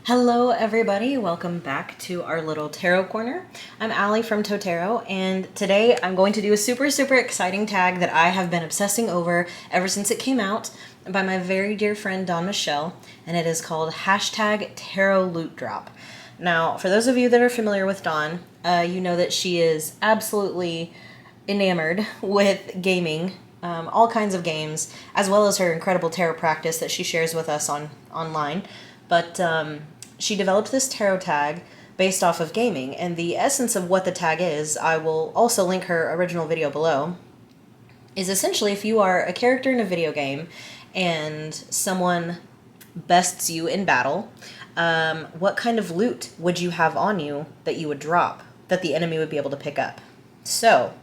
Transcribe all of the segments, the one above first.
Hello everybody, welcome back to our little tarot corner. I'm Allie from Totero, and today I'm going to do a super exciting tag that I have been obsessing over ever since it came out by my very dear friend Dawn Michelle, and it is called #TarotLootDrop. Now, for those of you that are familiar with Dawn, you know that she is absolutely enamored with gaming, all kinds of games, as well as her incredible tarot practice that she shares with us online. But she developed this tarot tag based off of gaming, and the essence of what the tag is, I will also link her original video below, is essentially if you are a character in a video game and someone bests you in battle, what kind of loot would you have on you that you would drop, that the enemy would be able to pick up? So,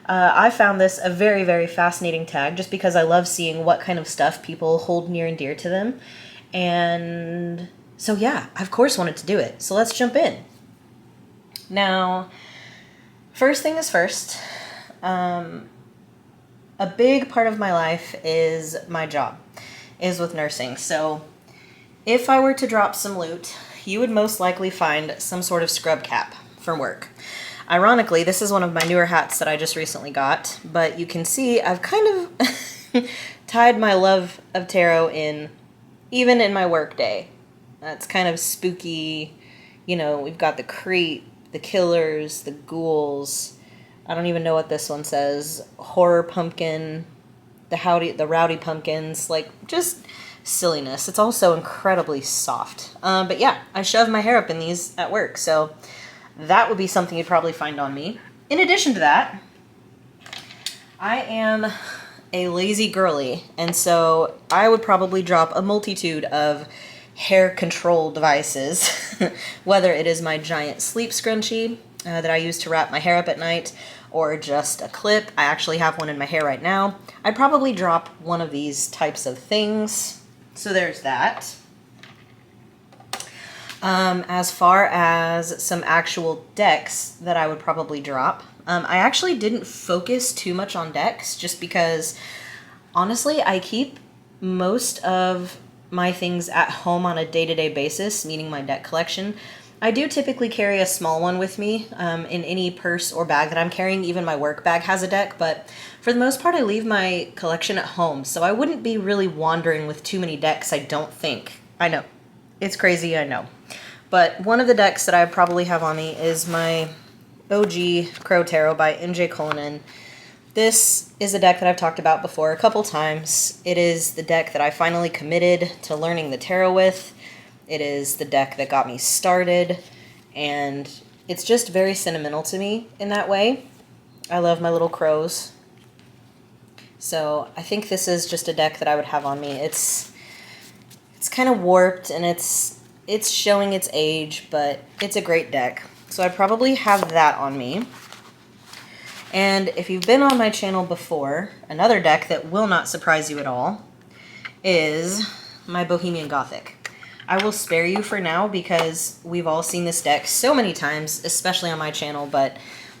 I found this a very fascinating tag just because I love seeing what kind of stuff people hold near and dear to them. And so yeah, I of course wanted to do it. So let's jump in. Now, first thing is first, a big part of my life is my job, is with nursing. So if I were to drop some loot, you would most likely find some sort of scrub cap from work. Ironically, this is one of my newer hats that I just recently got, but you can see I've kind of tied my love of tarot in, even in my work day. It's kind of spooky. You know, we've got the creep, the killers, the ghouls. I don't even know what this one says. Horror pumpkin, the rowdy pumpkins, like just silliness. It's also incredibly soft. But yeah, I shove my hair up in these at work, so that would be something you'd probably find on me. In addition to that, I am a lazy girly, and so I would probably drop a multitude of hair control devices, whether it is my giant sleep scrunchie that I use to wrap my hair up at night, or just a clip. I actually have one in my hair right now. I'd probably drop one of these types of things. So there's that. As far as some actual decks that I would probably drop, I actually didn't focus too much on decks just because, honestly, I keep most of my things at home on a day-to-day basis, meaning my deck collection. I do typically carry a small one with me in any purse or bag that I'm carrying. Even my work bag has a deck, but for the most part I leave my collection at home, so I wouldn't be really wandering with too many decks, I don't think. I know. It's crazy, I know. But one of the decks that I probably have on me is my OG Crow Tarot by MJ Cullinan. This is a deck that I've talked about before a couple times. It is the deck that I finally committed to learning the tarot with. It is the deck that got me started, and it's just very sentimental to me in that way. I love my little crows. So I think this is just a deck that I would have on me. It's kind of warped, and it's showing its age, but it's a great deck. So I'd probably have that on me. And if you've been on my channel before, another deck that will not surprise you at all is my Bohemian Gothic. I will spare you for now because we've all seen this deck so many times, especially on my channel, but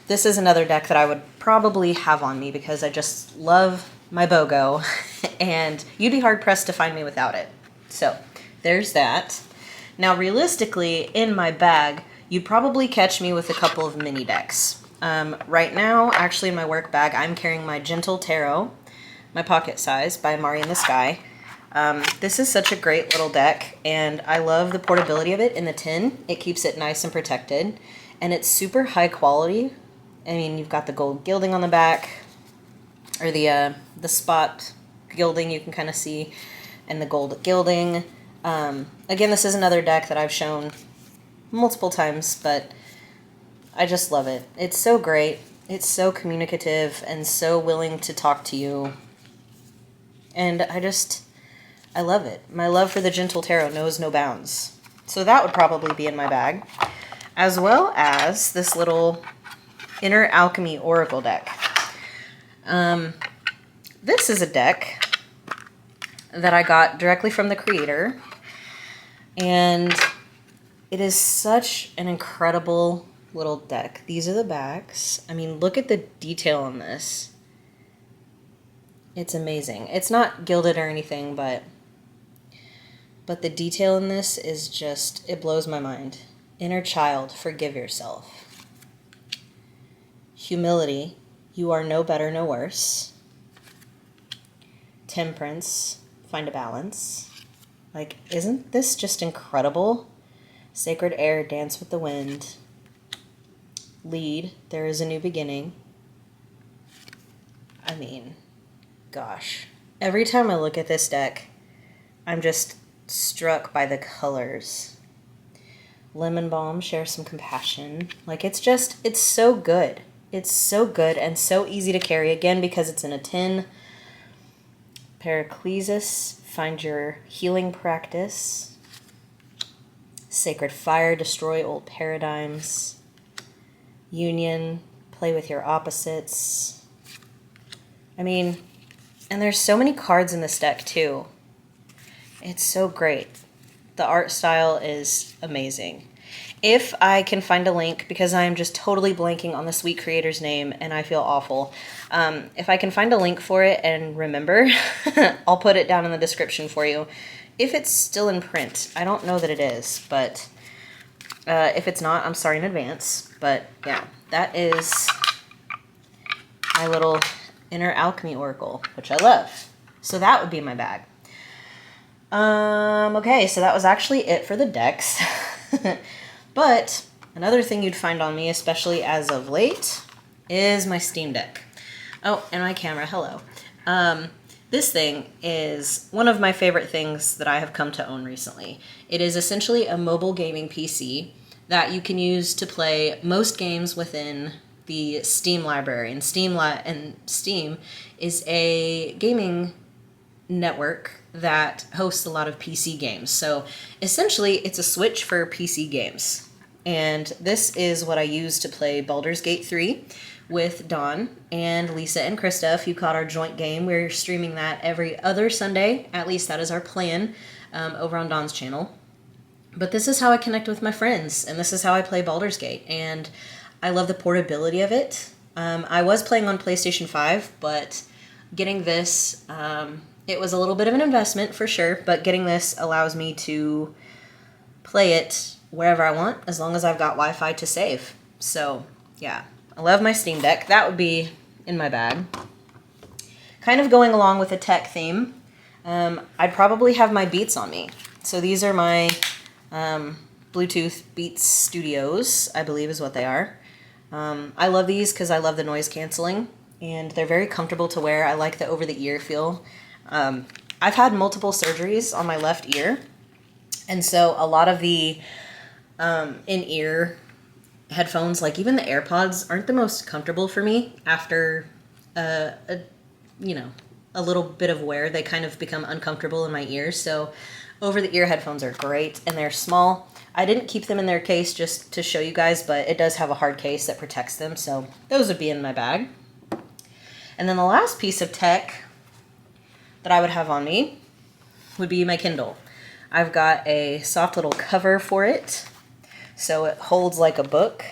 this is another deck that I would probably have on me because I just love my BOGO, and you'd be hard-pressed to find me without it. So there's that. Now, realistically, in my bag, you'd probably catch me with a couple of mini decks. Right now, actually in my work bag, I'm carrying my Gentle Tarot, my pocket size, by Mari in the Sky. This is such a great little deck, and I love the portability of it in the tin. It keeps it nice and protected, and it's super high quality. I mean, you've got the gold gilding on the back, or the spot gilding you can kind of see, and the gold gilding. Again, this is another deck that I've shown multiple times, but I just love it. It's so great. It's so communicative and so willing to talk to you. And I love it. My love for the Gentle Tarot knows no bounds. So that would probably be in my bag. As well as this little Inner Alchemy Oracle deck. This is a deck that I got directly from the creator. And it is such an incredible little deck. These are the backs. I mean, look at the detail on this. It's amazing. It's not gilded or anything, but but the detail in this is just, it blows my mind. Inner child, forgive yourself. Humility, you are no better, no worse. Temperance, find a balance. Like, isn't this just incredible? Sacred air, dance with the wind. Lead, there is a new beginning. I mean, gosh. Every time I look at this deck, I'm just struck by the colors. Lemon Balm, share some compassion. Like, it's so good. It's so good and so easy to carry, again, because it's in a tin. Paraclesis, find your healing practice. Sacred Fire, destroy old paradigms. Union, play with your opposites. I mean, and there's so many cards in this deck too. It's so great. The art style is amazing. If I can find a link, because I am just totally blanking on the sweet creator's name and I feel awful. If I can find a link for it and remember, I'll put it down in the description for you. If it's still in print. I don't know that it is, but if it's not, I'm sorry in advance. But yeah, that is my little inner alchemy oracle, which I love. So that would be in my bag. Okay, so that was actually it for the decks. But another thing you'd find on me, especially as of late, is my Steam Deck. Oh, and my camera, hello. This thing is one of my favorite things that I have come to own recently. It is essentially a mobile gaming PC that you can use to play most games within the Steam library. And Steam is a gaming network that hosts a lot of PC games. So essentially, it's a Switch for PC games. And this is what I use to play Baldur's Gate 3 with Dawn and Lisa and Krista. If you caught our joint game, we're streaming that every other Sunday. At least that is our plan, over on Dawn's channel. But this is how I connect with my friends, and this is how I play Baldur's Gate. And I love the portability of it. I was playing on PlayStation 5, but getting this, it was a little bit of an investment for sure, but getting this allows me to play it wherever I want, as long as I've got Wi-Fi to save. So, yeah, I love my Steam Deck. That would be in my bag. Kind of going along with a tech theme, I'd probably have my Beats on me. So these are my Bluetooth Beats Studios, I believe is what they are. I love these because I love the noise canceling, and they're very comfortable to wear. I like the over-the-ear feel. I've had multiple surgeries on my left ear, and so a lot of the in-ear headphones, like even the AirPods, aren't the most comfortable for me after a little bit of wear. They kind of become uncomfortable in my ears. So over-the-ear headphones are great, and they're small. I didn't keep them in their case just to show you guys, but it does have a hard case that protects them, so those would be in my bag. And then the last piece of tech that I would have on me would be my Kindle. I've got a soft little cover for it, so it holds like a book.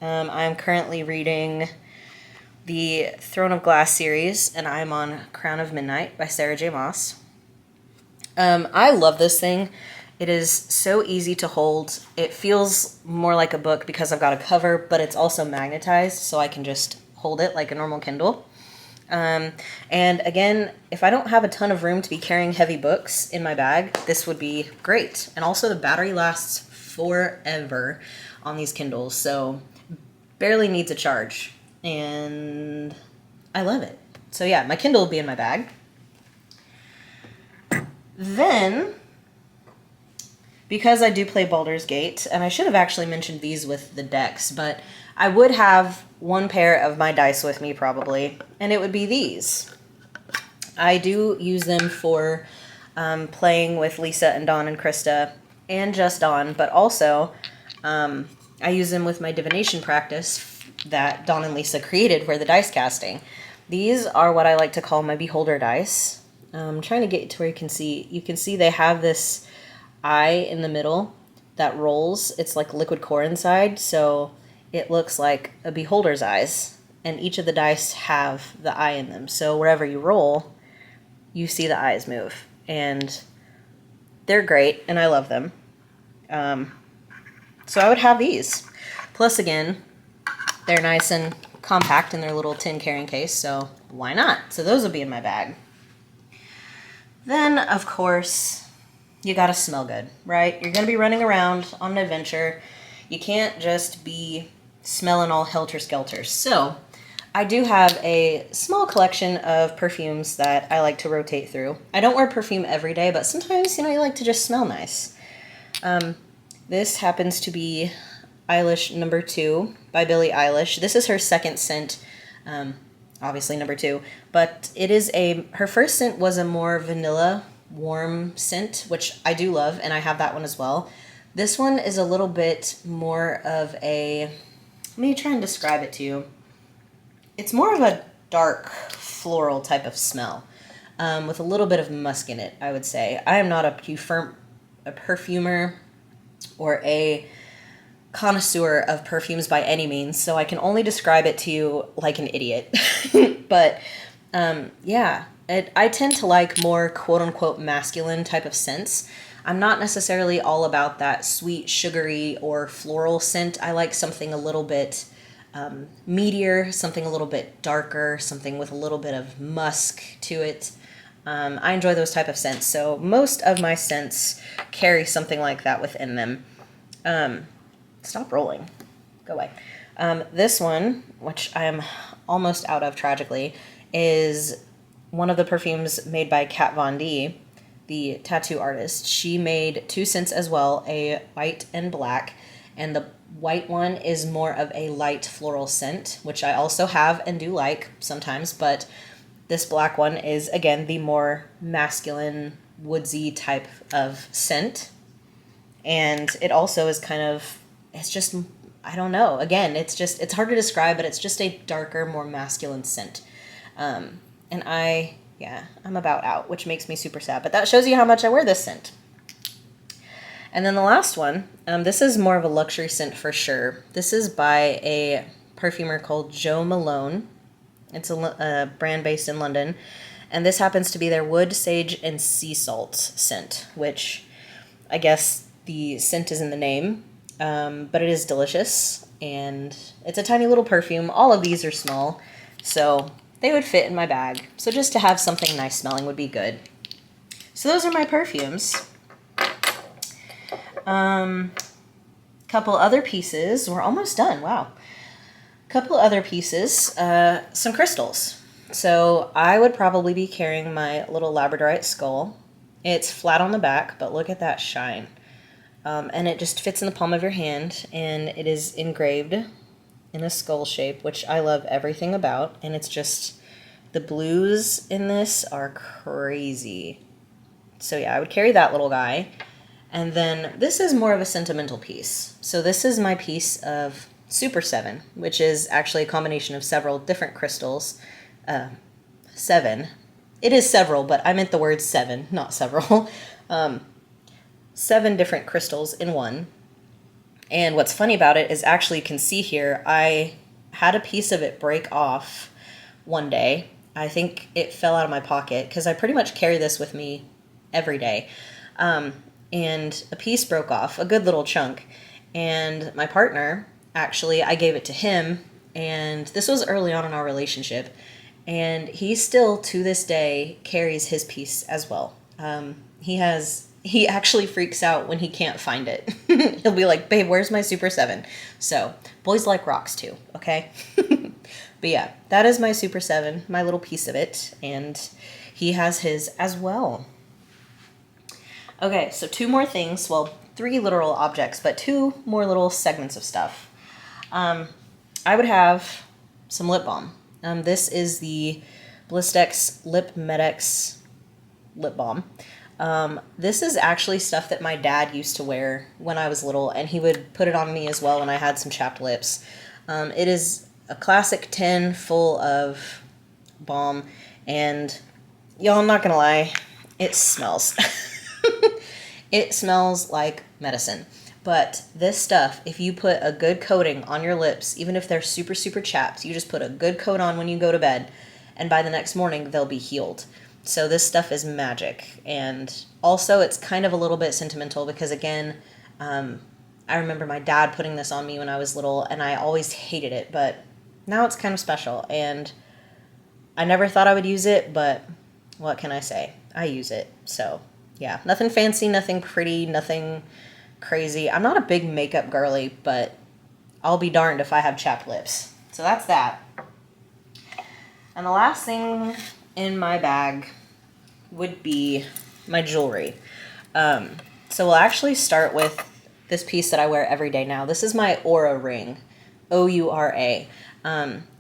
I'm currently reading the Throne of Glass series, and I'm on Crown of Midnight by Sarah J. Maas. I love this thing. It is so easy to hold. It feels more like a book because I've got a cover, but it's also magnetized, so I can just hold it like a normal Kindle. And again, if I don't have a ton of room to be carrying heavy books in my bag, this would be great. And also the battery lasts forever on these Kindles, so barely needs a charge. And I love it. So yeah, my Kindle will be in my bag. Then, because I do play Baldur's Gate, and I should have actually mentioned these with the decks, but I would have one pair of my dice with me probably, and it would be these. I do use them for playing with Lisa and Dawn and Krista, and just Dawn, but also I use them with my divination practice that Dawn and Lisa created for the dice casting. These are what I like to call my beholder dice. I'm trying to get to where you can see. You can see they have this eye in the middle that rolls. It's like liquid core inside, so it looks like a beholder's eyes, and each of the dice have the eye in them. So wherever you roll, you see the eyes move. And They're great, and I love them. So I would have these. Plus, again, they're nice and compact in their little tin carrying case, so why not? So those will be in my bag. Then, of course, you gotta smell good, right? You're gonna be running around on an adventure. You can't just be smelling all helter-skelter. So I do have a small collection of perfumes that I like to rotate through. I don't wear perfume every day, but sometimes, you know, you like to just smell nice. This happens to be Eyelish number 2 by Billie Eilish. This is her second scent, obviously number 2, but it is her first scent was a more vanilla, warm scent, which I do love, and I have that one as well. This one is a little bit more of a, let me try and describe it to you. It's more of a dark floral type of smell, with a little bit of musk in it, I would say. I am not a perfumer or a connoisseur of perfumes by any means, so I can only describe it to you like an idiot. But yeah, I tend to like more quote-unquote masculine type of scents. I'm not necessarily all about that sweet, sugary, or floral scent. I like something a little bit meatier, something a little bit darker, something with a little bit of musk to it. I enjoy those type of scents, so most of my scents carry something like that within them. Stop rolling. Go away. This one, which I am almost out of tragically, is one of the perfumes made by Kat Von D, the tattoo artist. She made 2 scents as well, a white and black, and the white one is more of a light floral scent, which I also have and do like sometimes, but this black one is, again, the more masculine, woodsy type of scent. And it also is kind of, it's just, I don't know. Again, it's hard to describe, but it's just a darker, more masculine scent. And I'm about out, which makes me super sad. But that shows you how much I wear this scent. And then the last one, this is more of a luxury scent for sure. This is by a perfumer called Joe Malone. It's a brand based in London. And this happens to be their wood, sage, and sea salt scent, which I guess the scent is in the name, but it is delicious. And it's a tiny little perfume. All of these are small, so they would fit in my bag. So just to have something nice smelling would be good. So those are my perfumes. Couple other pieces. We're almost done. Wow. Couple other pieces. Some crystals. So I would probably be carrying my little labradorite skull. It's flat on the back, but look at that shine. And it just fits in the palm of your hand, and it is engraved in a skull shape, which I love everything about. And it's just, the blues in this are crazy. So yeah, I would carry that little guy. And then this is more of a sentimental piece. So this is my piece of Super 7, which is actually a combination of several different crystals. 7. It is several, but I meant the word 7, not several. 7 different crystals in one. And what's funny about it is, actually you can see here, I had a piece of it break off one day. I think it fell out of my pocket because I pretty much carry this with me every day. And a piece broke off, a good little chunk. And my partner, actually, I gave it to him, and this was early on in our relationship, and he still, to this day, carries his piece as well. He actually freaks out when he can't find it. He'll be like, babe, where's my Super 7? So, boys like rocks too, okay? But yeah, that is my Super 7, my little piece of it, and he has his as well. Okay, so 2 more things. Well, 3 literal objects, but 2 more little segments of stuff. I would have some lip balm. This is the Blistex Lip Medex lip balm. This is actually stuff that my dad used to wear when I was little, and he would put it on me as well when I had some chapped lips. It is a classic tin full of balm, and y'all, I'm not gonna lie, it smells. It smells like medicine. But this stuff, if you put a good coating on your lips, even if they're super, super chapped, you just put a good coat on when you go to bed, and by the next morning, they'll be healed. So this stuff is magic, and also it's kind of a little bit sentimental because, again, I remember my dad putting this on me when I was little, and I always hated it, but now it's kind of special, and I never thought I would use it, but what can I say? I use it. So, yeah, nothing fancy, nothing pretty, nothing crazy. I'm not a big makeup girly, but I'll be darned if I have chapped lips. So that's that. And the last thing in my bag would be my jewelry. So we'll actually start with this piece that I wear every day now. This is my Aura ring, O-U-R-A.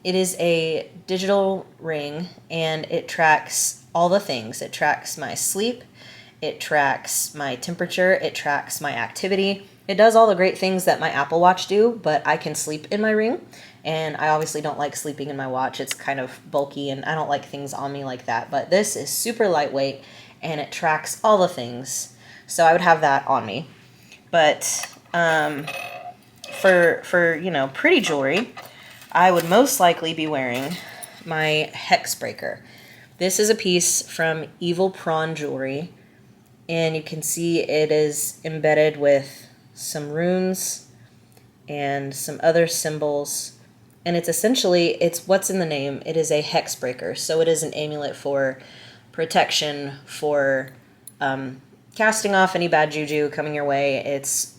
It is a digital ring, and it tracks all the things. It tracks my sleep, it tracks my temperature, it tracks my activity. It does all the great things that my Apple Watch do, but I can sleep in my ring, and I obviously don't like sleeping in my watch. It's kind of bulky, and I don't like things on me like that, but this is super lightweight, and it tracks all the things, so I would have that on me. But for you know, pretty jewelry, I would most likely be wearing my Hex Breaker. This is a piece from Evil Prawn Jewelry, and you can see it is embedded with some runes and some other symbols, and it's essentially, it's what's in the name. It is a Hex Breaker, so it is an amulet for protection, for casting off any bad juju coming your way. It's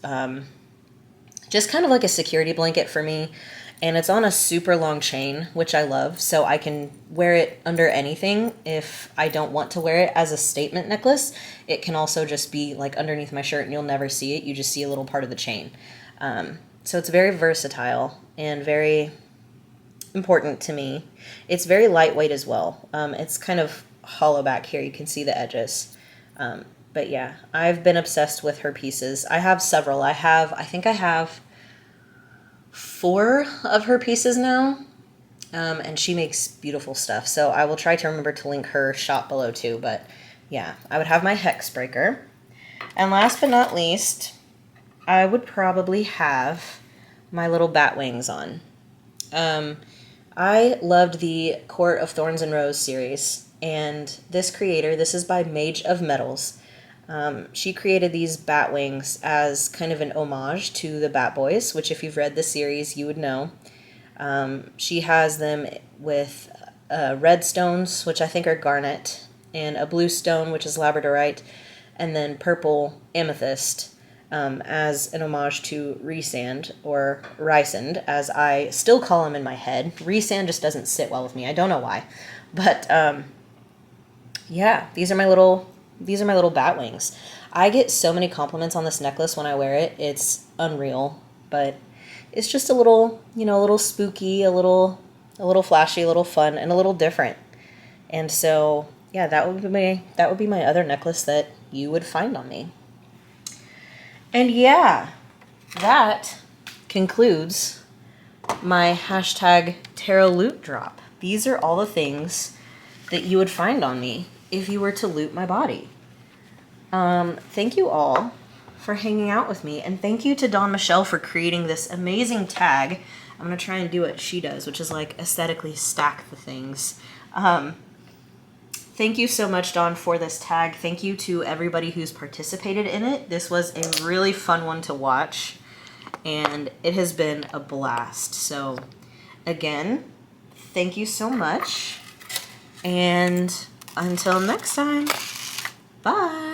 just kind of like a security blanket for me. And it's on a super long chain, which I love, so I can wear it under anything. If I don't want to wear it as a statement necklace, it can also just be like underneath my shirt and you'll never see it. You just see a little part of the chain. So it's very versatile and very important to me. It's very lightweight as well. It's kind of hollow back here. You can see the edges. But yeah, I've been obsessed with her pieces. I have several. I think I have 4 of her pieces now, and she makes beautiful stuff, so I will try to remember to link her shop below too. But yeah, I would have my Hex Breaker, and last but not least, I would probably have my little bat wings on. I loved the Court of Thorns and Rose series, and this creator, this is by Mage of Metals. She created these bat wings as kind of an homage to the Bat Boys, which if you've read the series, you would know. She has them with red stones, which I think are garnet, and a blue stone, which is labradorite, and then purple amethyst, as an homage to Rhysand, or Rhysand, as I still call him in my head. Rhysand just doesn't sit well with me. I don't know why. But, yeah, these are my little bat wings. I get so many compliments on this necklace when I wear it. It's unreal, but it's just a little, you know, a little spooky, a little flashy, a little fun, and a little different. And so, yeah, that would be my other necklace that you would find on me. And yeah, that concludes my hashtag tarot loot drop. These are all the things that you would find on me if you were to loot my body. Thank you all for hanging out with me, and thank you to Dawn Michelle for creating this amazing tag. I'm going to try and do what she does, which is like aesthetically stack the things. Thank you so much, Dawn, for this tag. Thank you to everybody who's participated in it. This was a really fun one to watch, and it has been a blast. So, again, thank you so much, and until next time, bye.